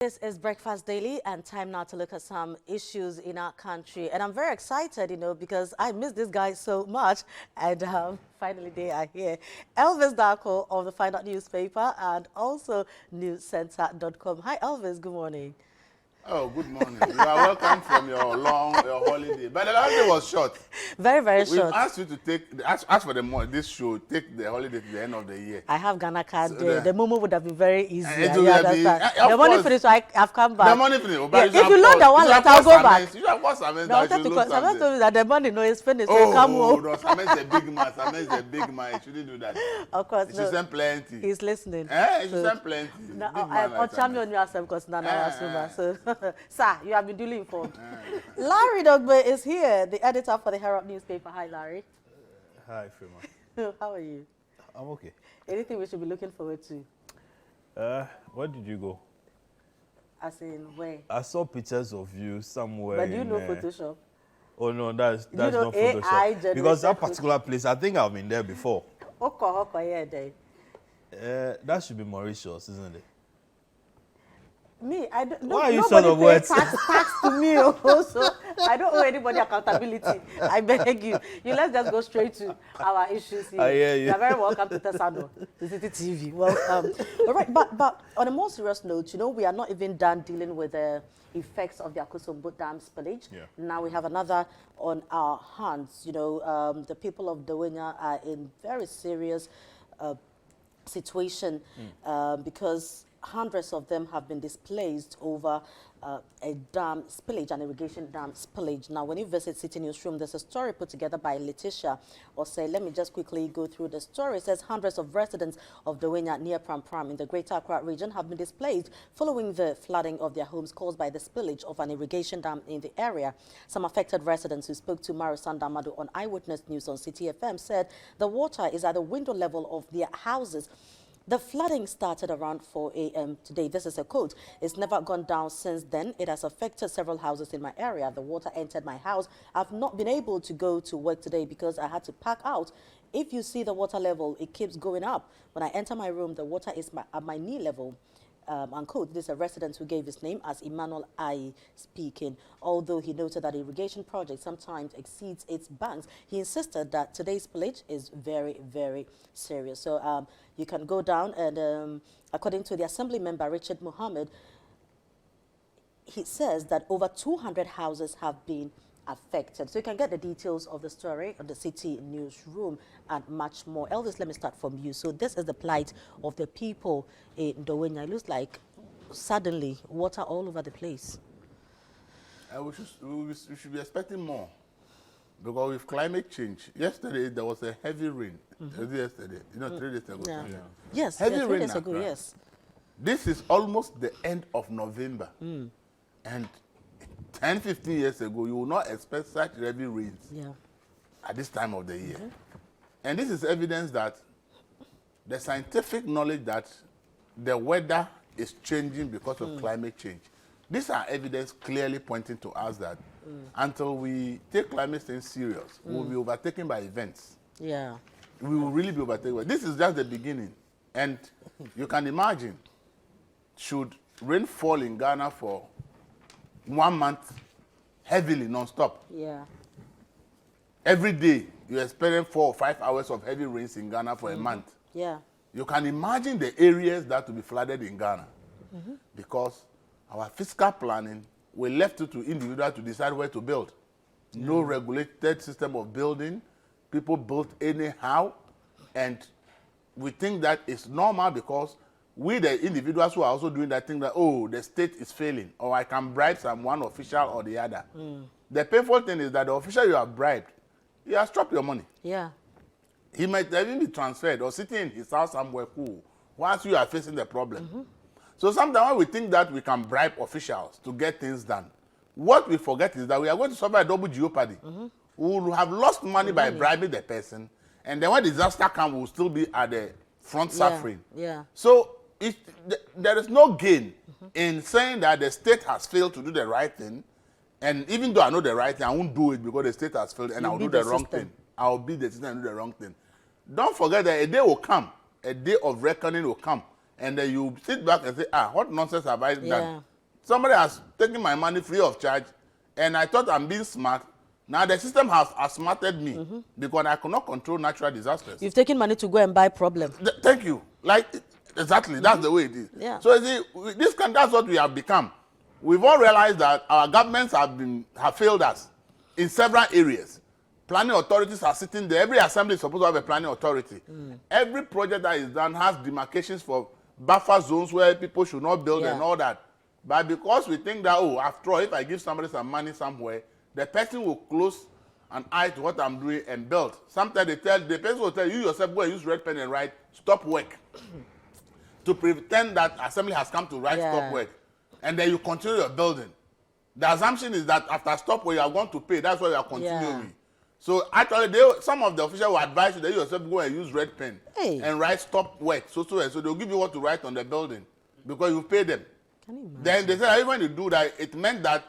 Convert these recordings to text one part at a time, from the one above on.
This is Breakfast Daily, and time now to look at some issues in our country. And I'm very excited, because I miss this guy so much. And finally, they are here. Elvis Darko of the Final Newspaper and also newscenter.com. Hi, Elvis. Good morning. Oh, good morning. You are welcome from your holiday. But the holiday was short. Very, very short. We've asked you to ask for this show, take the holiday to the end of the year. I have Ghana card. So the moment would have been very easy. The money finished, so I've come back. The money finished. Yeah, if you load the wallet, I'll go back. You have got Samen. No, Samen told me that the money is finished, so come home. No, Samen is a big man. Samen is a big man. He shouldn't do that. Of course, he should send plenty. He's listening. He should send plenty. No, I'm champion on yourself because Nana so, sir, you have been duly informed. Larry Dogbe is here, the editor for the Herald newspaper. Hi, Larry. Hi, Frema. How are you? I'm okay. Anything we should be looking forward to? Where did you go? As in where? I saw pictures of you somewhere. But do you know Photoshop? Oh no, that's not Photoshop. Because that particular place, I think I've been there before. That should be Mauritius, isn't it? Me, I don't. Why are you sort of words? Tax to me also. I don't owe anybody accountability. I beg you. Let's just go straight to our issues here. I hear you. You're very welcome to Tesano, to Citi TV. Welcome. All right, but on a more serious note, we are not even done dealing with the effects of the Akosombo Dam spillage. Yeah. Now we have another on our hands. The people of Dawhenya are in very serious situation because hundreds of them have been displaced over a dam spillage, an irrigation dam spillage. Now, when you visit Citi Newsroom, there's a story put together by Letitia. Let me just quickly go through the story. It says hundreds of residents of Dawhenya near Pram Pram in the Greater Accra region have been displaced following the flooding of their homes caused by the spillage of an irrigation dam in the area. Some affected residents who spoke to Marisan Damado on Eyewitness News on Citi FM said the water is at the window level of their houses. The flooding started around 4 a.m. today. This is a quote. It's never gone down since then. It has affected several houses in my area. The water entered my house. I've not been able to go to work today because I had to pack out. If you see the water level, it keeps going up. When I enter my room, the water is at my knee level. Unquote. This is a resident who gave his name as Emmanuel I speaking. Although he noted that irrigation project sometimes exceeds its banks, he insisted that today's spillage is very, very serious. So you can go down and according to the Assembly member Richard Mohammed, he says that over 200 houses have been affected. So you can get the details of the story on the Citi Newsroom and much more. Elvis, let me start from you. So this is the plight of the people in Dawhenya. It looks like suddenly water all over the place. We should be expecting more because with climate change, yesterday there was a heavy rain. Yesterday, 3 days ago. Yeah. Yes, heavy 3 rain days ago, yes. This is almost the end of November. And 10, 15 years ago, you will not expect such heavy rains at this time of the year. And this is evidence that the scientific knowledge that the weather is changing because of climate change. These are evidence clearly pointing to us that until we take climate change serious, we will be overtaken by events. Yeah. We will really be overtaken. This is just the beginning. And you can imagine, should rain fall in Ghana for 1 month heavily non-stop. Yeah. Every day you experience 4 or 5 hours of heavy rains in Ghana for a month. Yeah. You can imagine the areas that will be flooded in Ghana because our fiscal planning will left it to individuals to decide where to build. No regulated system of building. People built anyhow, and we think that it's normal because we, the individuals who are also doing that, think that, oh, the state is failing, or I can bribe one official or the other. The painful thing is that the official you have bribed, he has dropped your money. Yeah. He might even be transferred or sitting in his house somewhere cool whilst you are facing the problem. So sometimes when we think that we can bribe officials to get things done, what we forget is that we are going to suffer a double jeopardy. We will have lost money by bribing the person, and then when disaster comes, we will still be at the front suffering. Yeah. So there is no gain in saying that the state has failed to do the right thing, and even though I know the right thing, I won't do it because the state has failed and I'll do the wrong thing. I'll be the system and do the wrong thing. Don't forget that a day will come, a day of reckoning will come, and then you sit back and say, what nonsense have I done somebody has taken my money free of charge, and I thought I'm being smart. Now the system has outsmarted me because I cannot control natural disasters. You've taken money to go and buy problem. Thank you. Like, exactly, that's the way it is. Yeah. So you see, that's what we have become. We've all realized that our governments have failed us in several areas. Planning authorities are sitting there. Every assembly is supposed to have a planning authority. Every project that is done has demarcations for buffer zones where people should not build and all that. But because we think that, oh, after all, if I give somebody some money somewhere, the person will close an eye to what I'm doing and build. Sometimes the person will tell you yourself, go and use red pen and write, stop work. To pretend that assembly has come to write stop work. And then you continue your building. The assumption is that after stop work, you are going to pay. That's why you are continuing. So actually, some of the officials will advise you that you yourself go and use red pen and write stop work. So they'll give you what to write on the building because you pay them. Then they said when you do that, it meant that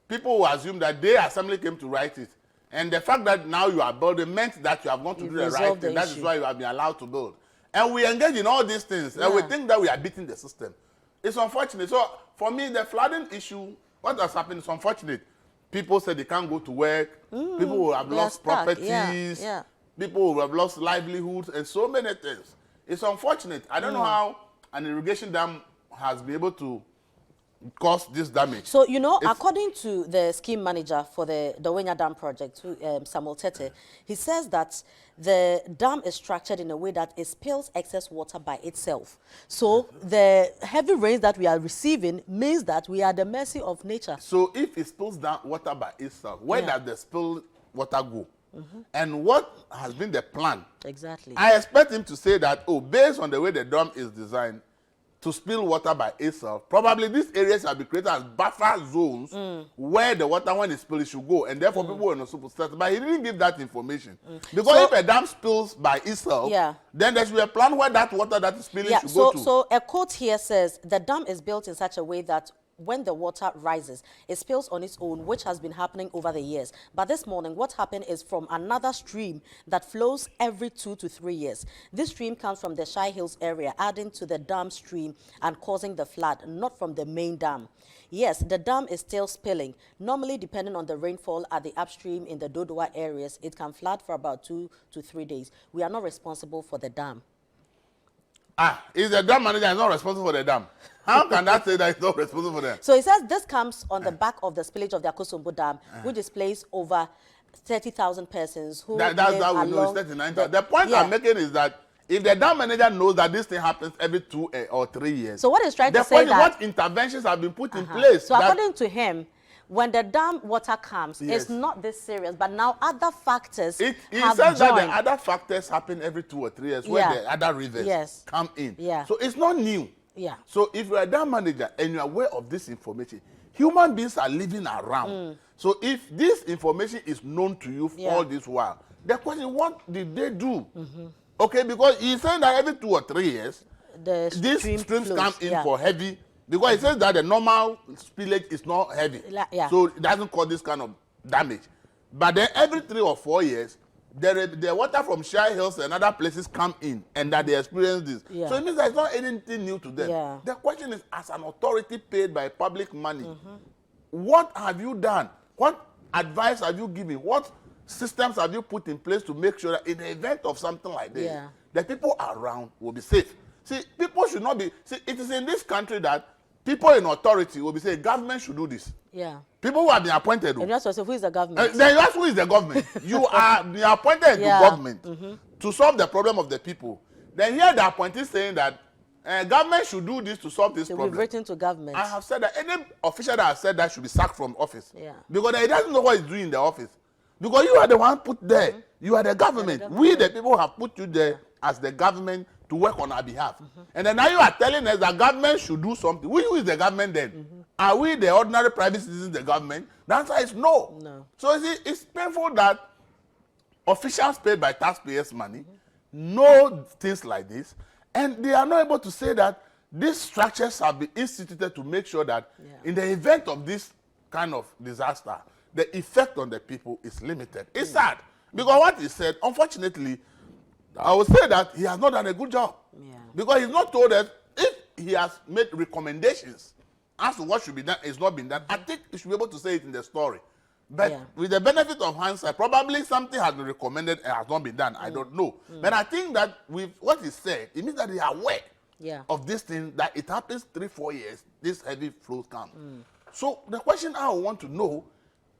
people will assume that their assembly came to write it. And the fact that now you are building meant that you have gone to do the right thing. That is why you have been allowed to build. And we engage in all these things, and we think that we are beating the system. It's unfortunate. So for me, the flooding issue, what has happened is unfortunate. People say they can't go to work. People will have lost properties. People will have lost livelihoods and so many things. It's unfortunate. I don't know how an irrigation dam has been able to cause this damage. So, you know, according to the scheme manager for the Dawhenya Dam project, Samuel Tete, he says that the dam is structured in a way that it spills excess water by itself. So the heavy rains that we are receiving means that we are at the mercy of nature. So if it spills down water by itself, where does the spilled water go? And what has been the plan? Exactly. I expect him to say that, oh, based on the way the dam is designed, to spill water by itself, probably these areas have been created as buffer zones where the water, when it spills, it should go, and therefore people were not supposed to start. But he didn't give that information. Because if a dam spills by itself, then there should be a plan where that water that is spilling should go to. So a quote here says, the dam is built in such a way that when the water rises, it spills on its own, which has been happening over the years. But this morning, what happened is from another stream that flows every 2 to 3 years. This stream comes from the Shire Hills area, adding to the dam stream and causing the flood, not from the main dam. Yes, the dam is still spilling. Normally, depending on the rainfall at the upstream in the Dodowa areas, it can flood for about 2 to 3 days. We are not responsible for the dam. Is the dam manager is not responsible for the dam? How can that say that he's not responsible for that? So he says this comes on the back of the spillage of the Akosombo Dam, which displaced over 30,000 persons who That's how we know it's 39,000. The point I'm making is that if the dam manager knows that this thing happens every 2 or 3 years, so what he's trying to say is what interventions have been put in place? So according to him, when the dam water comes, it's not this serious, but now other factors he have says joined. that the other factors happen every 2 or 3 years where the other rivers come in. So it's not new. So if you're a dam manager and you're aware of this information, human beings are living around. So if this information is known to you for all this while, the question, what did they do? Okay, because he's saying that every 2 or 3 years, these streams come in for heavy. Because he says that the normal spillage is not heavy, so it doesn't cause this kind of damage. But then every 3 or 4 years, the water from Shire Hills and other places come in, and that they experience this. So it means that it's not anything new to them. The question is, as an authority paid by public money, what have you done? What advice have you given? What systems have you put in place to make sure that in the event of something like this, the people around will be safe? See, people should not be... See, it is in this country that people in authority will be saying, government should do this. People who have been appointed... And you ask yourself, who is the government? Then you ask who is the government. You are the appointed government to solve the problem of the people. Then here the appointee saying that government should do this to solve this problem. We've written to government. I have said that any official that has said that should be sacked from office. Because he doesn't know what he's doing in the office. Because you are the one put there. You are the government. We, the people, have put you there as the government to work on our behalf. And then now you are telling us that government should do something. Who is the government then? Are we the ordinary private citizens the government? The answer is no. So you see, it's painful that officials paid by taxpayers' money know things like this, and they are not able to say that these structures have been instituted to make sure that in the event of this kind of disaster, the effect on the people is limited. It's sad. Because what he said, unfortunately, I would say that he has not done a good job. Because he's not told us if he has made recommendations as to what should be done is not been done, I think you should be able to say it in the story. But with the benefit of hindsight, probably something has been recommended and has not been done. I don't know. But I think that with what he said, it means that they are aware of this thing, that it happens 3-4 years, this heavy flows come. So the question I want to know,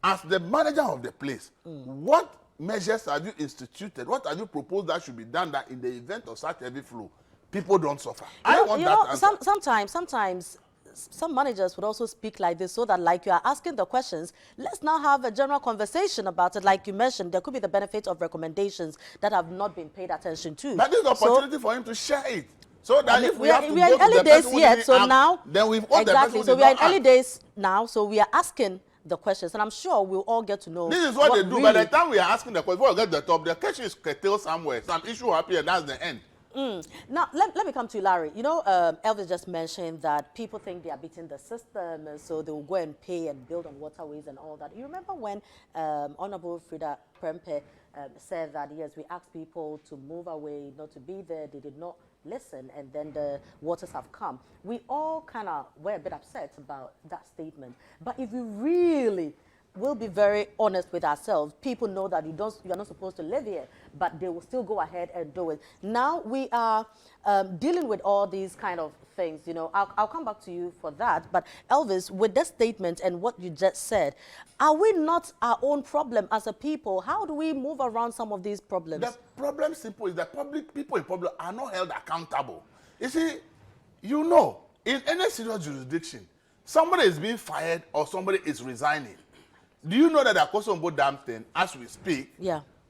as the manager of the place, what measures have you instituted? What have you proposed that should be done that in the event of such heavy flow, people don't suffer? I want that answer. Sometimes some managers would also speak like this, so that like you are asking the questions, let's now have a general conversation about it. Like you mentioned, there could be the benefit of recommendations that have not been paid attention to. But this is an opportunity for him to share it. So that if we have to we are in early days yet, so now then we've got exactly. So we are in early days now, so we are asking the questions, and I'm sure we'll all get to know. This is what they do. By the time we are asking the question, before we get to the top, the question is curtailed somewhere. Some issue appear, and that's the end. Now, let me come to you, Larry. You know, Elvis just mentioned that people think they are beating the system, and so they will go and pay and build on waterways and all that. You remember when Honorable Frida Prempe said that, yes, we asked people to move away, not to be there. They did not listen, and then the waters have come. We all kind of were a bit upset about that statement. But if we really will be very honest with ourselves, people know that you're not supposed to live here, but they will still go ahead and do it. Now we are dealing with all these kind of things. You know, I'll come back to you for that. But Elvis, with this statement and what you just said, are we not our own problem as a people? How do we move around some of these problems? The problem simple is that people in public are not held accountable. You see, you know, in any serious jurisdiction, somebody is being fired or somebody is resigning. Do you know that at Akosombo Dam thing, as we speak,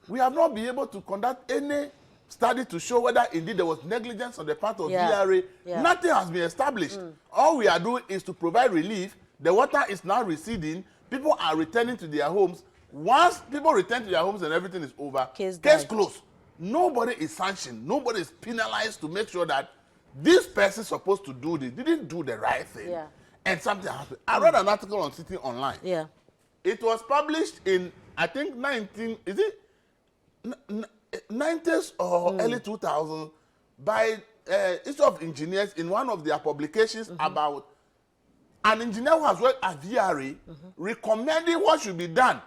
we have not been able to conduct any study to show whether indeed there was negligence on the part of VRA. Nothing has been established. All we are doing is to provide relief. The water is now receding. People are returning to their homes. Once people return to their homes and everything is over, case closed. Nobody is sanctioned. Nobody is penalized to make sure that this person supposed to do this didn't do the right thing. And something happened. I read an article on Citi Online. It was published in, I think, 90s or early 2000s by Institute of Engineers in one of their publications about an engineer who has worked at VRA recommending what should be done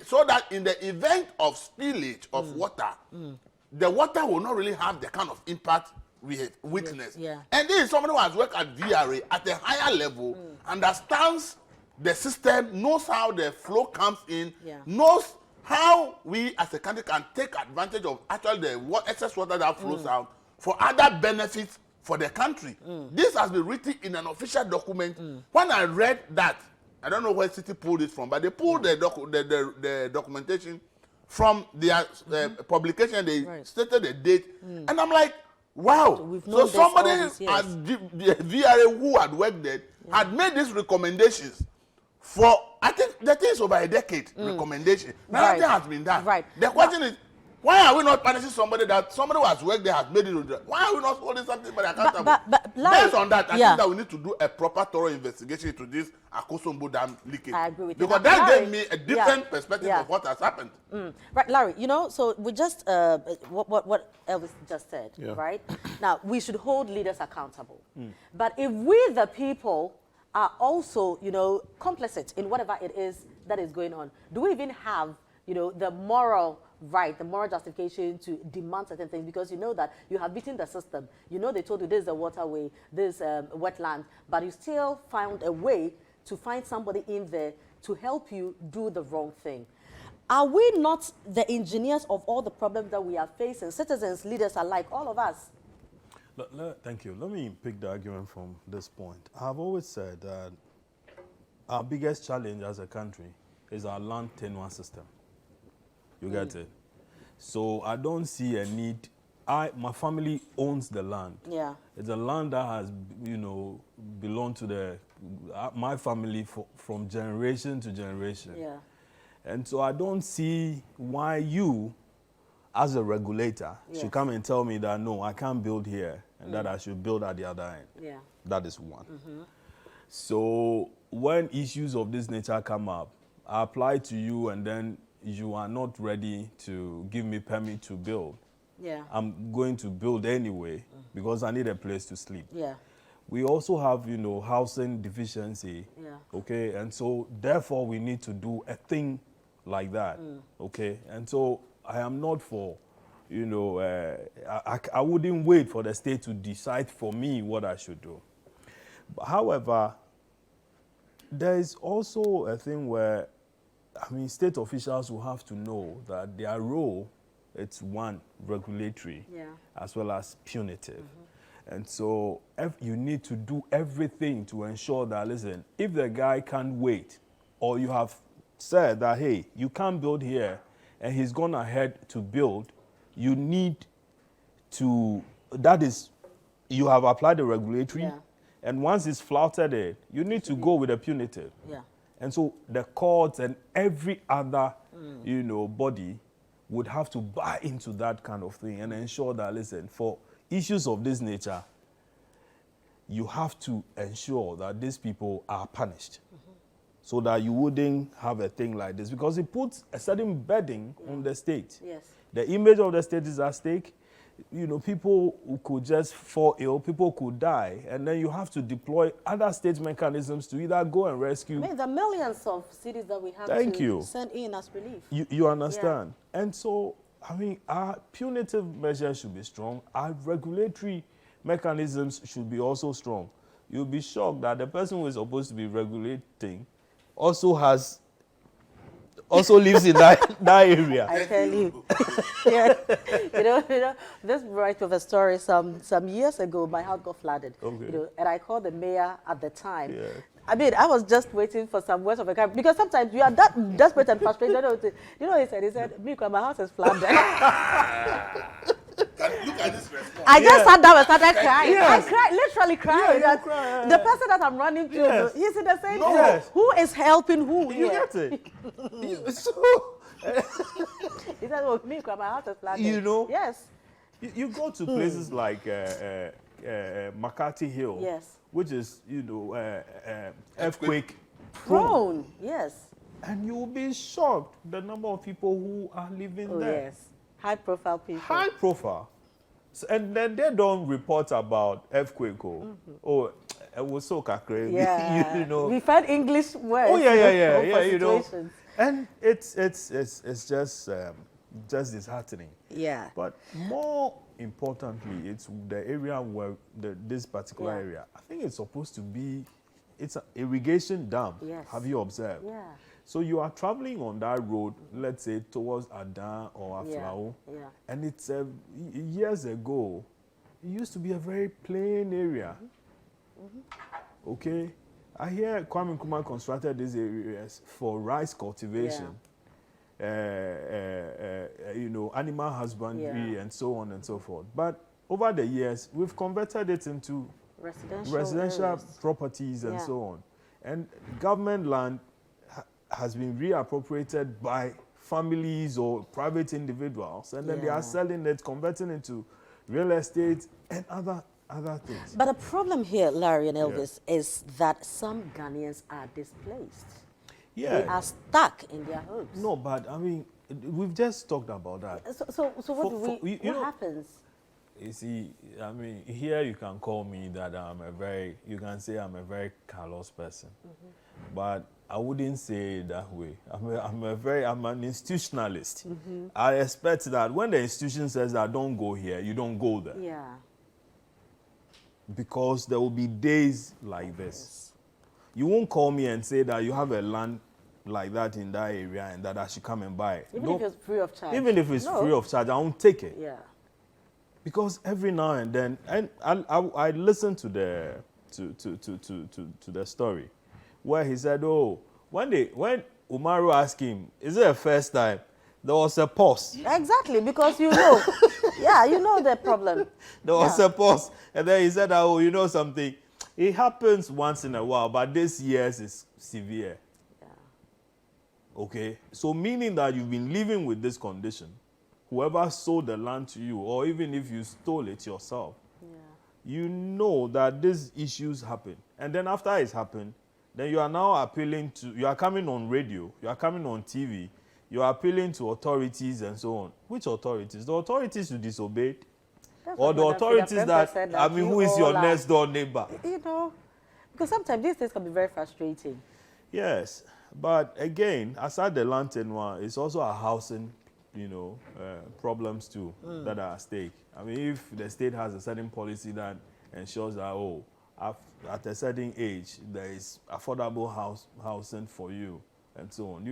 so that in the event of spillage of water, the water will not really have the kind of impact we have witnessed. And this is someone who has worked at VRA at a higher level, understands the system, knows how the flow comes in, knows how we as a country can take advantage of actually the excess water that flows out for other benefits for the country. This has been written in an official document. When I read that, I don't know where Citi pulled it from, but they pulled the documentation from their publication. They stated the date, and I'm like, wow. So somebody at the VRA who had worked there had made these recommendations for, I think, that is over a decade recommendation. Nothing has been done. The question is, why are we not punishing somebody who has worked there has made it? Why are we not holding something accountable? But based on that, I think that we need to do a proper, thorough investigation into this Akosombo Dam leakage. I agree with you. Because that gave me a different perspective of what has happened. Right, Larry, you know, so we just, what Elvis just said, right? Now, we should hold leaders accountable. But if we, the people, are also, you know, complicit in whatever it is that is going on, do we even have, you know, the moral right, the moral justification to demand certain things? Because you know that you have beaten the system. You know they told you this is a waterway, this wetland, but you still found a way to find somebody in there to help you do the wrong thing. Are we not the engineers of all the problems that we are facing? Citizens, leaders alike, all of us. Thank you. Let me pick the argument from this point. I've always said that our biggest challenge as a country is our land tenure system. You get it? So I don't see a need. My family owns the land. It's a land that has, you know, belonged to my family from generation to generation. And so I don't see why you, as a regulator, should come and tell me that, no, I can't build here and that I should build at the other end. That is one. So when issues of this nature come up, I apply to you and then you are not ready to give me permit to build. I'm going to build anyway because I need a place to sleep. we also have, housing deficiency. Yeah. Okay, and so therefore we need to do a thing like that. Okay, and so I am not for, I wouldn't wait for the state to decide for me what I should do. But however, there is also a thing where, state officials will have to know that their role, it's one, regulatory, as well as punitive. And so you need to do everything to ensure that, listen, if the guy can't wait, or you have said that, hey, you can't build here, and he's gone ahead to build, you need to, that is, you have applied the regulatory, and once it's flouted it, you need to go with a punitive. And so the courts and every other, body would have to buy into that kind of thing and ensure that, listen, for issues of this nature, you have to ensure that these people are punished so that you wouldn't have a thing like this, because it puts a certain burden on the state. The image of the state is at stake. People who could just fall ill, people could die, and then you have to deploy other state mechanisms to either go and rescue. The millions of cities that we have send in as relief. You understand? And so, our punitive measures should be strong. Our regulatory mechanisms should be also strong. You'll be shocked that the person who is supposed to be regulating also lives in that area. I tell you. This right of a story. Some years ago, my house got flooded. And I called the mayor at the time. I was just waiting for some words of encouragement, because sometimes you are that desperate and frustrated. He said, "Me, my house is flooded." Look at this response. I just sat down and started crying. Yes. I cried, literally crying. You cry. The person that I'm running to, he's in the same place. Who is helping who? You get it? He said, "Oh, me, my house is flooded." Yes. You go to places like McCarthy Hill, which is, earthquake prone. Yes. And you will be shocked the number of people who are living there. Yes. High profile people. High profile. So, and then they don't report about earthquake. Oh, it was so crazy. Yeah. We find English words. Oh yeah. Situations. And it's just disheartening. Yeah. But more importantly, it's the area where this particular area, I think it's supposed to be, it's an irrigation dam. Yes. Have you observed? Yeah. So you are traveling on that road, let's say towards Adan or Aflao, and it's years ago, it used to be a very plain area. Okay, I hear Kwame Nkrumah constructed these areas for rice cultivation, animal husbandry, and so on and so forth. But over the years, we've converted it into residential properties and so on, and government land has been reappropriated by families or private individuals, and then they are selling it, converting into real estate and other things. But the problem here, Larry and Elvis, is that some Ghanaians are displaced. They are stuck in their homes. No, but we've just talked about that. So what what happens? You see, here you can call me that you can say I'm a very callous person, but I wouldn't say it that way. I'm an institutionalist. I expect that when the institution says that don't go here, you don't go there. Yeah. Because there will be days like this. You won't call me and say that you have a land like that in that area and that I should come and buy it. Even if it's free of charge. Even if it's free of charge, I won't take it. Yeah. Because every now and then, and I listened to the story, where he said, "Oh, when Umaru asked him, is it a first time?" There was a pause. Exactly, because you know, you know the problem. There was a pause, and then he said, "Oh, you know something? It happens once in a while, but this year's is severe." Yeah. Okay, so meaning that you've been living with this condition. Whoever sold the land to you, or even if you stole it yourself, you know that these issues happen. And then after it's happened, then you are now appealing to, you are coming on radio, you are coming on TV, you are appealing to authorities and so on. Which authorities? The authorities you disobeyed. or the authorities that, I mean, who is your next door neighbor? You know, because sometimes these things can be very frustrating. Yes, but again, aside the land tenure, it's also a housing, problems too that are at stake. I mean, if the state has a certain policy that ensures that, at a certain age, there is affordable housing for you, and so on,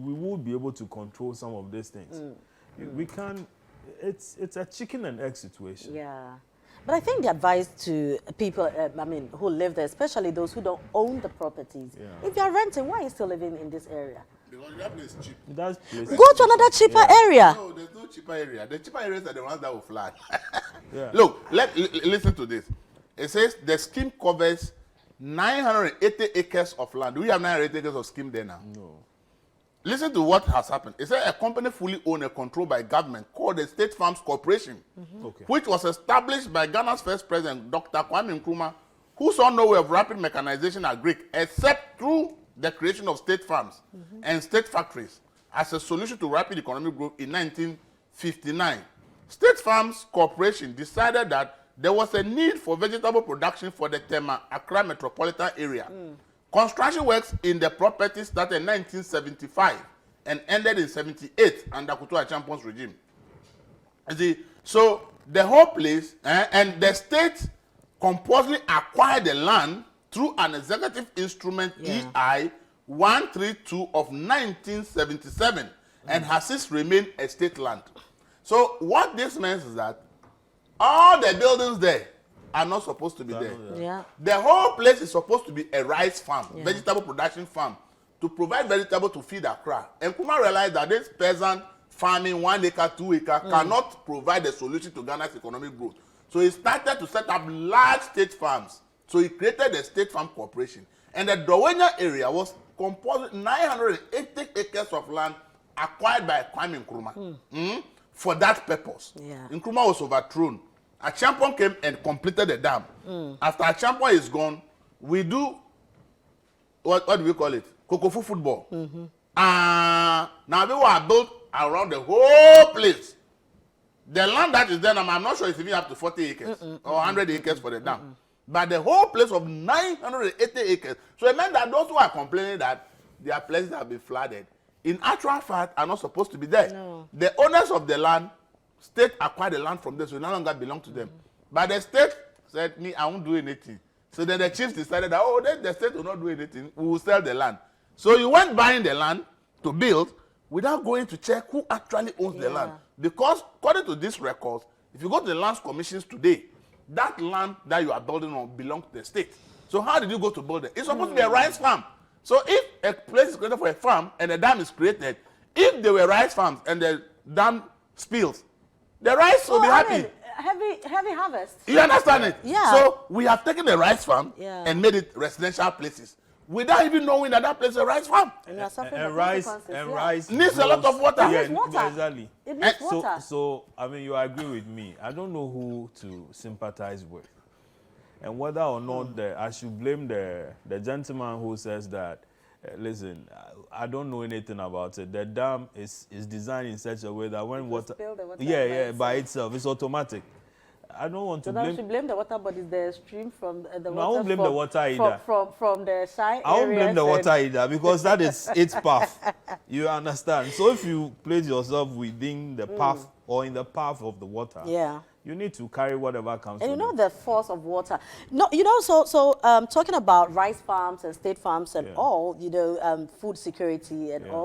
we will be able to control some of these things. We can. It's a chicken and egg situation. Yeah. But I think the advice to people, who live there, especially those who don't own the properties, if you're renting, why are you still living in this area? Because that place is cheap. Go to another cheaper area. No, there's no cheaper area. The cheaper areas are the ones that will flood. Yeah. Look, listen to this. It says the scheme covers 980 acres of land. Do we have 980 acres of scheme there now? No. Listen to what has happened. It said a company fully owned and controlled by government called the State Farms Corporation, which was established by Ghana's first president, Dr. Kwame Nkrumah, who saw no way of rapid mechanization at Greek except through the creation of state farms and state factories as a solution to rapid economic growth in 1959. State Farms Corporation decided that there was a need for vegetable production for the Tema Accra metropolitan area. Construction works in the property started in 1975 and ended in 78 under Kutua Champon's regime. You see, so the whole place, and the state compulsorily acquired the land through an executive instrument, EI 132 of 1977, and has since remained a state land. So what this means is that all the buildings there are not supposed to be there. Yeah. The whole place is supposed to be a rice farm, vegetable production farm, to provide vegetable to feed Accra. And Nkrumah realized that this peasant farming 1 acre, 2 acre cannot provide a solution to Ghana's economic growth. So he started to set up large state farms. So he created the State Farm Corporation. And the Dawhenya area was composed 980 acres of land acquired by Kwame Nkrumah for that purpose. Yeah. Nkrumah was overthrown. Achampon came and completed the dam. After Achampon is gone, we do, what do we call it? Kokofu football. Now they were built around the whole place. The land that is there, I'm not sure it's even up to 40 acres or 100 acres for the dam. But the whole place of 980 acres. So it meant that those who are complaining that their places have been flooded, in actual fact, are not supposed to be there. No. The owners of the land, state acquired the land from them, so it no longer belong to them. But the state said, I won't do anything. So then the chiefs decided that, then the state will not do anything, we will sell the land. So you went buying the land to build without going to check who actually owns the land. Because according to these records, if you go to the lands commissions today, that land that you are building on belongs to the state. So how did you go to build it? It's supposed to be a rice farm. So if a place is created for a farm and a dam is created, if there were rice farms and the dam spills, the rice will be happy. Heavy harvest. You understand it? Yeah. So we have taken the rice farm and made it residential places without even knowing that place is a rice farm. And you are suffering And the rice consequences. Needs a lot of water. It needs water. Exactly. It needs water. So I mean, you agree with me. I don't know who to sympathize with, and whether or not I should blame the gentleman who says that. Listen, I don't know anything about it. The dam is designed in such a way that when water, by itself, it's automatic. I don't want to blame. So now you blame the water, but it's the stream from the water. No, I won't blame the water either. From the shy areas. I won't blame the water either because that is its path. You understand? So if you place yourself within the path or in the path of the water, you need to carry whatever comes. And you know the force of water. No, so talking about rice farms and state farms and all, food security and all.